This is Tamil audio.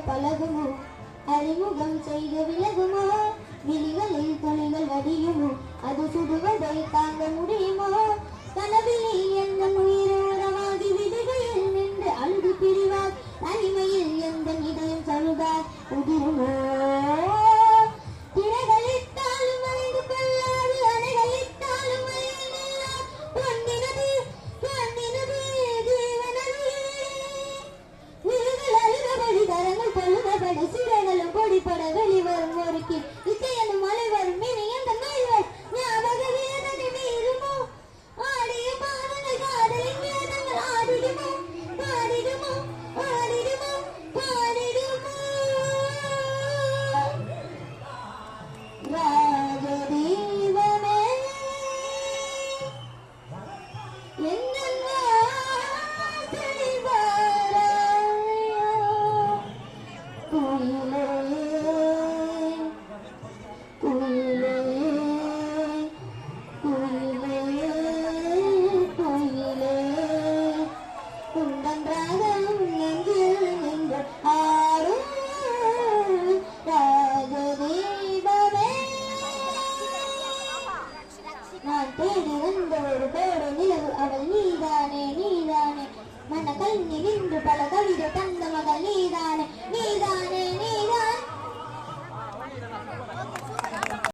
பழகுமோ அறிமுகம் செய்து விலகுமோ விழிகளில் துளிகள் வடியுமோ அது சுடுவதை தாங்க முடியுமோ கனவில் நீ எந்த உயிரோரமாகி விடுகையில் நின்று அழுது பிரிவார் தனிமையில் எந்த இதயம் சழுதார் உதிருமோ